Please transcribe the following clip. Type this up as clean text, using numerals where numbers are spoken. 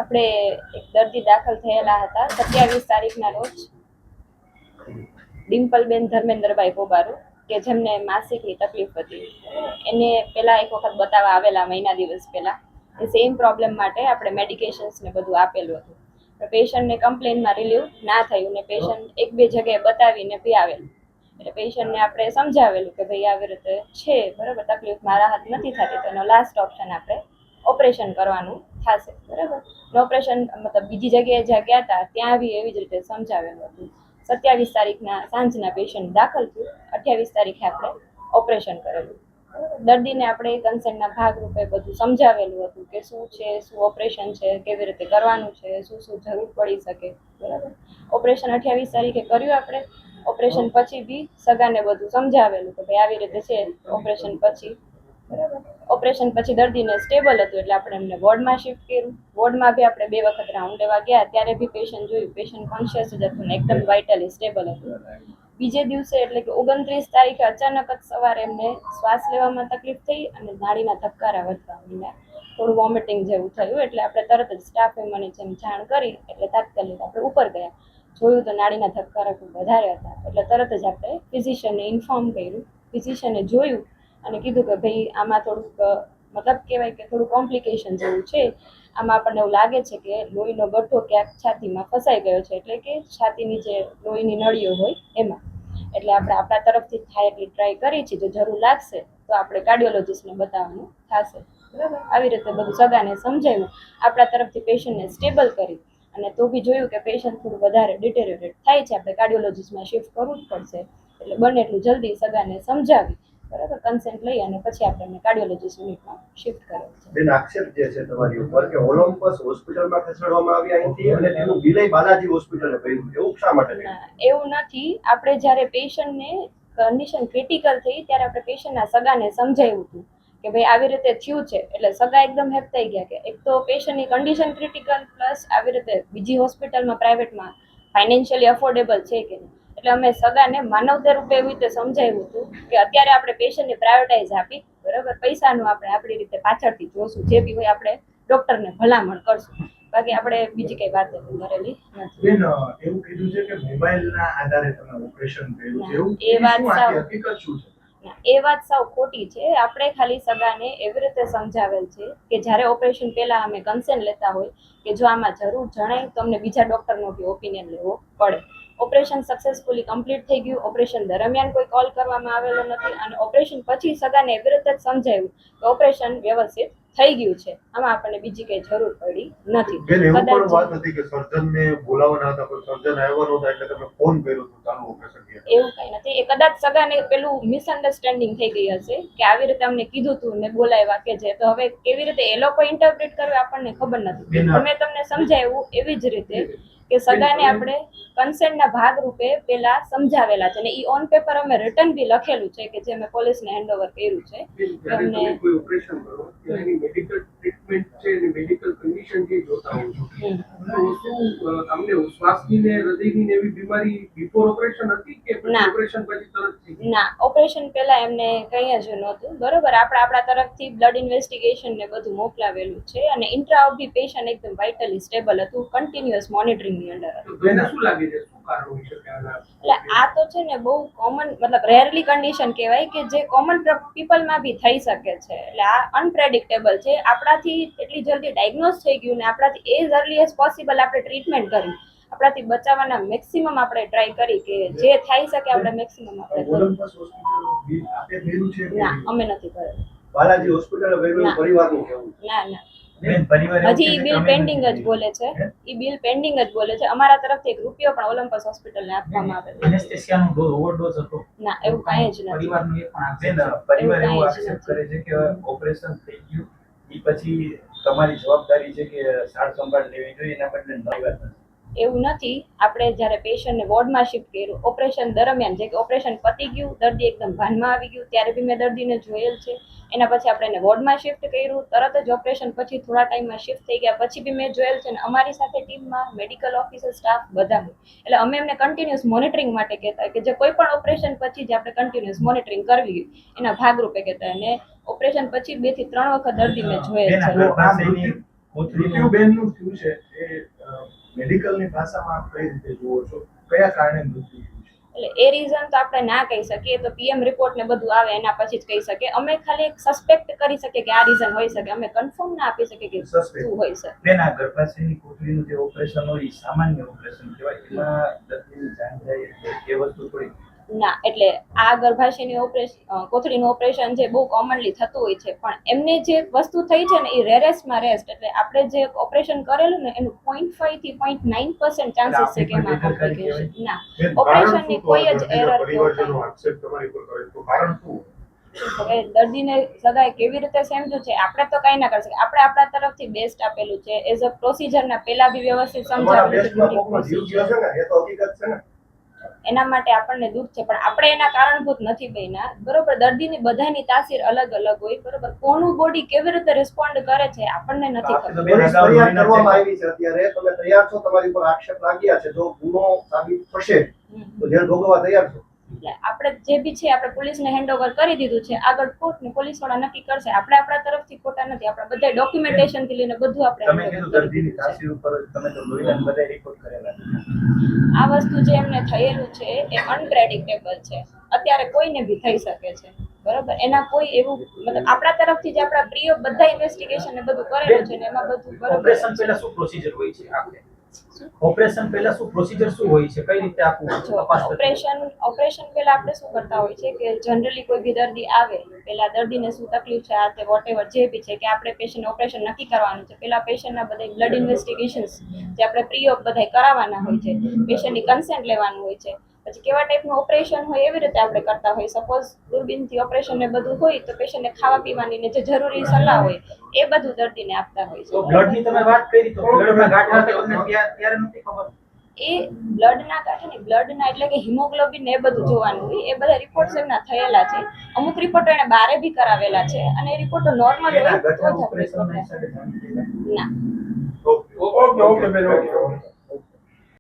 આપણે એક દર્દી દાખલ થયેલા હતા 27 તારીખના રોજ ડિમ્પલબેન ધર્મેન્દ્રભાઈ પોબારુ કે જેમને માસિકની તકલીફ હતી. એને પહેલા એક વખત બતાવવા આવેલા મહિના દિવસ પહેલા. એ સેમ પ્રોબ્લેમ માટે આપણે મેડિકેશન્સ ને બધું આપેલું હતું. પેશન્ટને કમ્પ્લેનમાં રિલીવ ના થયું ને પેશન્ટ એક બે જગ્યાએ બતાવીને બી આવેલું. એટલે પેશન્ટને આપણે સમજાવેલું કે ભાઈ આવી રીતે છે બરાબર, તકલીફમાં રાહત નથી થતી, તો એનો લાસ્ટ ઓપ્શન આપણે ઓપરેશન કરવાનું થશે બરાબર. ઓપરેશન મતલબ બીજી જગ્યાએ જ્યાં ગયા હતા ત્યાં બી એવી જ રીતે સમજાવેલું હતું. 27 તારીખના સાંજના પેશન્ટ દાખલ થયું, 28 તારીખે આપણે ઓપરેશન કરેલું. દર્દીને આપણે કન્સેન્ટના ભાગરૂપે બધું સમજાવેલું હતું કે શું છે, શું ઓપરેશન છે, કેવી રીતે કરવાનું છે, શું શું જરૂર પડી શકે બરાબર. ઓપરેશન 28 તારીખે કર્યું આપણે. ઓપરેશન પછી બી સગાને બધું સમજાવેલું કે ભાઈ આવી રીતે છે ઓપરેશન પછી બરાબર. ઓપરેશન પછી દર્દીને સ્ટેબલ હતું એટલે આપણે એમને વોર્ડમાં શિફ્ટ કર્યું. વોર્ડમાં બી આપણે 2 વખત રાઉન્ડ લેવા ગયા ત્યારે બી પેશન્ટ જોયું, પેશન્ટ કોન્શિયસ જ હતું ને એકદમ વાઇટલી સ્ટેબલ હતું. બીજે દિવસે એટલે કે 29 તારીખે અચાનક જ સવારે એમને શ્વાસ લેવામાં તકલીફ થઈ અને નાડીના ધબકારા વધવા માંડ્યા, થોડું વોમિટિંગ જેવું થયું. એટલે આપણે તરત જ સ્ટાફે મને જેમ જાણ કરી એટલે તાત્કાલિક આપણે ઉપર ગયા. જોયું તો નાડીના ધબકારા ખૂબ વધારે હતા એટલે તરત જ આપણે ફિઝિશિયનને ઇન્ફોર્મ કર્યું. ફિઝિશિયને જોયું અને કીધું કે ભાઈ આમાં થોડુંક મતલબ કહેવાય કે થોડું કોમ્પ્લિકેશન જેવું છે. આમાં આપણને એવું લાગે છે કે લોહીનો ગઠ્ઠો ક્યાંક છાતીમાં ફસાઈ ગયો છે, એટલે કે છાતીની જે લોહીની નળીઓ હોય એમાં. એટલે આપણે આપણા તરફથી થાય એટલી ટ્રાય કરી છે. જો જરૂર લાગશે તો આપણે કાર્ડિયોલોજિસ્ટને બતાવવાનું થશે બરાબર. આવી રીતે બધું સગાને સમજાવ્યું, આપણા તરફથી પેશન્ટને સ્ટેબલ કરી અને તો બી જોયું કે પેશન્ટ થોડું વધારે ડિટેરિયોરેટ થાય છે, આપણે કાર્ડિયોલોજિસ્ટમાં શિફ્ટ કરવું જ પડશે. એટલે બને એટલું જલ્દી સગાને સમજાવી બરાબર, કન્સેન્ટ લઈ અને પછી આપણે એમને કાર્ડિયોલોજિસ્ટ યુનિટમાં શિફ્ટ કરે છે. બેન, આક્ષેપ જે છે તમારી ઉપર કે ઓલિમ્પસ હોસ્પિટલમાં ખસેડવામાં આવી અહીંથી અને તેનું વિલય બાલાજી હોસ્પિટલે કર્યું, એવું શા માટે? એવું નથી. આપણે જ્યારે પેશન્ટને કન્ડિશન ક્રિટિકલ થઈ ત્યારે આપણે પેશન્ટના સગાને સમજાવ્યું હતું કે ભાઈ આવી રીતે થયું છે. એટલે સગા એકદમ હેપ થઈ ગયા કે એક તો પેશન્ટની કન્ડિશન ક્રિટિકલ પ્લસ આવી રીતે બીજી હોસ્પિટલમાં પ્રાઇવેટમાં ફાઇનાન્શિયલી અફોર્ડેબલ છે કે નહીં. એટલે અમે સગાને માનવતા રૂપે એવી રીતે સમજાવ્યું હતું કે અત્યારે આપણે પેશન્ટને પ્રાયોરિટાઇઝ આપી બરાબર, પૈસાનું આપણે આપણી રીતે પાછળથી જોશું, જે બી હોય આપણે ડૉક્ટરને ભલામણ કરશું, બાકી આપણે બીજી કઈ વાત કરેલી નથી. બેન, એવું કીધું છે કે મોબાઈલના આધારે તમે ઓપરેશન કર્યું છે, એવું એ વાત સાવ હકીકત શું છે? એ વાત સાવ ખોટી છે. આપણે ખાલી સગાને એવી રીતે સમજાવેલ છે કે જ્યારે ઓપરેશન પહેલા અમે કન્સેન્ટ લેતા હોય કે જો આમાં જરૂર જણાય તો અમને બીજા ડોક્ટરનો બી ઓપિનિયન લેવો પડે. ઓપરેશન સક્સેસફુલી કમ્પ્લીટ થઈ ગયું. ઓપરેશન દરમિયાન કોઈ કોલ કરવામાં આવેલો નથી અને ઓપરેશન પછી સગાને એવી રીતે જ સમજાવ્યું કે ઓપરેશન વ્યવસ્થિત થઈ ગયું છે, આમાં આપણને બીજી કઈ જરૂર પડી નથી. બેન, એવું પણ વાત હતી કે સર્જનને બોલાવવાના હતા પણ સર્જન આવ્યો નહોતો એટલે તમે ફોન કર્યો તો ચાલુ ઓપરેશન કર્યું. એવું કઈ નથી. એ કદાચ સગાને પેલું મિસઅન્ડરસ્ટેન્ડિંગ થઈ ગઈ હશે કે આવી રીતે અમને કીધું તું ને બોલાવ્યા કે જે, તો હવે કેવી રીતે એ લોકો ઇન્ટરપ્રિટ કરવે આપણને ખબર નથી. અમે તમને સમજાવ્યું એવી જ રીતે કે સગાને આપણે કન્સેન્ટના ભાગરૂપે પેલા સમજાવેલા છે અને ઈ ઓન પેપર અમે રિટર્ન બી લખેલું છે કે જે અમે પોલીસને હેન્ડઓવર કર્યું છે. અમને કોઈ ઓપરેશન કરો એની મેડિકલ ટ્રીટમેન્ટ છે, એની મેડિકલ કન્ડિશન જે જોતા હોવ છો, તો શું તમને શ્વાસની ને હૃદયની ને એવી બીમારી બિફોર ઓપરેશન હતી કે ઓપરેશન પછી તરત થઈ? ના, ઓપરેશન પહેલા એમને કંઈ જ નહોતું બરોબર. આપણા તરફથી બ્લડ ઇન્વેસ્ટિગેશન ને બધું મોકલાવેલું છે અને ઇન્ટ્રા બી પેશન્ટ એકદમ વાઇટલી સ્ટેબલ હતું, કન્ટિન્યુઅસ મોનિટરિંગની અંડર હતું. તમને શું લાગે છે શું કારણ હોઈ શકે આના? એટલે આ તો છે ને બહુ કોમન મતલબ રેરલી કન્ડિશન કહેવાય કે જે કોમન પીપલમાં બી થઈ શકે છે. એટલે આ અનપ્રેડિક્ટેબલ છે. આપણાથી એટલી જલ્દી ડાયગ્નોઝ થઈ ગયું ને આપણાથી એઝ અર્લી એઝ પોસિબલ આપણે ટ્રીટમેન્ટ કરી, આપણાથી બચાવવાના મેક્સિમમ આપણે ટ્રાય કરી કે જે થઈ શકે આપણે મેક્સિમમ આપણે કરી. ઓલિમ્પસ હોસ્પિટલ બિલ આપે ભર્યું છે? ના, અમે નથી કરેલું. બાલાજી હોસ્પિટલે ભર્યું પરિવારનું કહેવું? ના ના, હજી ઈ બિલ પેન્ડિંગ જ બોલે છે. ઈ બિલ પેન્ડિંગ જ બોલે છે. અમારા તરફથી 1 રૂપિયો પણ ઓલિમ્પસ હોસ્પિટલને આપવામાં આવેલો એનેસ્થેસિયાનો ઓવરડોઝ હતો? ના, એવું કાંઈ જ નથી. પરિવારનું એ પણ પરિવાર એવો આક્ષેપ કરે છે કે ઓપરેશન થઈ ગયું એ પછી તમારી જવાબદારી છે કે સાર સંભાળ લેવી જોઈએ, એના બદલે નવી વાત નથી. એવું નથી. આપણે જ્યારે પેશન્ટને વોર્ડમાં શિફ્ટ કર્યું ઓપરેશન દરમિયાન, જે કે ઓપરેશન પતી ગયું, દર્દી એકદમ ભાનમાં આવી ગયું ત્યારે બી મેં દર્દીને જોયેલ છે. એના પછી આપણે એને વોર્ડમાં શિફ્ટ કર્યું, તરત જ ઓપરેશન પછી થોડા ટાઈમમાં શિફ્ટ થઈ ગયા પછી બી મેં જોયેલ છે. અને અમારી સાથે ટીમમાં મેડિકલ ઓફિસર સ્ટાફ બધા હોય એટલે અમે એમને કન્ટિન્યુઅસ મોનિટરિંગ માટે કહેતા હોય કે જે કોઈ પણ ઓપરેશન પછી જે આપણે કન્ટિન્યુઅસ મોનિટરિંગ કરવી એના ભાગરૂપે કહેતા હોય. અને ઓપરેશન પછી 2 થી 3 વખત દર્દી મેં જોયેલ છે. મૃત્યુબેનનું થયું છે એ મેડિકલની ભાષામાં આપ કઈ રીતે જુઓ છો? કયા કારણે મૃત્યુ થયું છે? એટલે એ રીઝન તો આપણે ના કહી શકીએ, તો પીએમ રિપોર્ટ ને બધું આવે એના પછી જ કહી શકીએ. અમે ખાલી એક સસ્પેક્ટ કરી શકીએ કે આ રીઝન હોઈ શકે, અમે કન્ફર્મ ના આપી શકીએ કે Suspect. શું હોઈ શકે. બેન, આ ગર્ભાશયની કોથળીનું જે ઓપરેશન હોય એ સામાન્ય ઓપરેશન કહેવાય. એમાં દર્દીની જાણ થાય એટલે એ વસ્તુ થોડી ના, એટલે આ ગર્ભાશયની કોથળીનું ઓપરેશન જે બહુ કોમનલી થતું હોય છે, પણ એમને જે વસ્તુ થઈ છે ને એ રેરેસ્ટમાં રેસ્ટ, એટલે આપણે જે ઓપરેશન કરેલું ને એનું 0.5 થી 0.9% ચાન્સીસ છે કે એમાં કોમ્પ્લિકેશન ના બેન, ઓપરેશનની કોઈ જ દર્દીના એરર પરિવારજનો આક્ષેપ તમારી પર કરે તો કારણ શું? હવે દર્દીને સગાઈ કેવી રીતે સમજવું છે આપણે તો કઈ ના કરી શકીએ. આપણે આપણા તરફથી બેસ્ટ આપેલું છે એઝ અ પ્રોસિજરના પહેલા બી વ્યવસ્થિત તમારા સમજાવેલું છે બેસ્ટમાં during કોકનો જીવ procedure. ગયો છે ને એ તો હકીકત છે ને. એના માટે આપણને દુઃખ છે, પણ આપણે એના કારણભૂત નથી બન્યા. બરોબર, દર્દીની બધાની તાસીર અલગ અલગ હોય. બરોબર, કોનું બોડી કેવી રીતે રિસ્પોન્ડ કરે છે આપણને નથી આપણે તો ખબર. બેન પોલીસ અગાઉ ફરિયાદ જોઈને કરવામાં છે. આવી છે અત્યારે. તમે તૈયાર છો? તમારી ઉપર આક્ષેપ લાગ્યા છે. જો ગુનો સાબિત થશે તો જેલ ભોગવવા તૈયાર છો? એટલે આપણે જે બી છે આપણે પોલીસને હેન્ડઓવર કરી દીધું છે. આગળ કોર્ટ ને પોલીસ વાળા નક્કી કરશે. આપણે આપણા તરફથી ખોટા નથી. આપણે બધા ડોક્યુમેન્ટેશન થી લઈને બધું આપણે તમે hand કીધું over કરી દર્દીની દીધું છે. તાસીર ઉપર તમે તો લોહીના બધા રિપોર્ટ કરેલા છે. આ વસ્તુ જે એમને થયેલું છે એ અનપ્રેડિક્ટેબલ છે. અત્યારે કોઈને બી થઈ શકે છે. બરોબર, એના કોઈ એવું મતલબ આપણા તરફથી જે આપણા પ્રિય બધા ઇન્વેસ્ટિગેશન ને બધું કરેલું છે ને એમાં બધું બરોબર ઓપરેશન છે. પહેલા શું પ્રોસિજર હોય છે આપણે? ઓપરેશન પહેલા શું પ્રોસિજર શું હોય છે? કઈ રીતે આખું જો તપાસ થતી હોય? ઓપરેશન પહેલા આપણે શું કરતા હોય છે કે જનરલી કોઈ બી દર્દી આવે પહેલા દર્દીને શું તકલીફ છે આ તે વોટેવર જે બી છે કે આપણે પેશન્ટ ઓપરેશન નક્કી કરવાનું છે. પહેલા પેશન્ટના બધા બ્લડ ઇન્વેસ્ટિગેશન્સ જે આપણે પ્રી ઓપ બધા કરાવવાના હોય છે. પેશન્ટની કન્સેન્ટ લેવાનું હોય છે. પછી કેવા ટાઈપનું ઓપરેશન હોય એવી રીતે આપણે કરતા હોય. સપોઝ દૂરબીનથી ઓપરેશન ને બધું હોય તો પેશન્ટને ખાવા પીવાની ને જે જરૂરી સલાહ હોય એ બધું દર્દીને આપતા હોય તો છે. બ્લડ ની તમે વાત કરી તો બ્લડમાં ગાંઠ હતા તમને ત્યારે નથી ખબર? એ બ્લડના કાંઠે ને બ્લડના એટલે કે હિમોગ્લોબિન ને એ બધું જોવાનું હોય. એ બધા રિપોર્ટ્સ એમના થયેલા છે. અમુક રિપોર્ટો એને બારે બી કરાવેલા છે અને એ રિપોર્ટો નોર્મલ બેન, હોય આ તો જ ગઠ્ઠા આપણે ઓપરેશનના report હિસાબે જાણ થઈ જાય. ના. ઓકે બેન, ઓકે.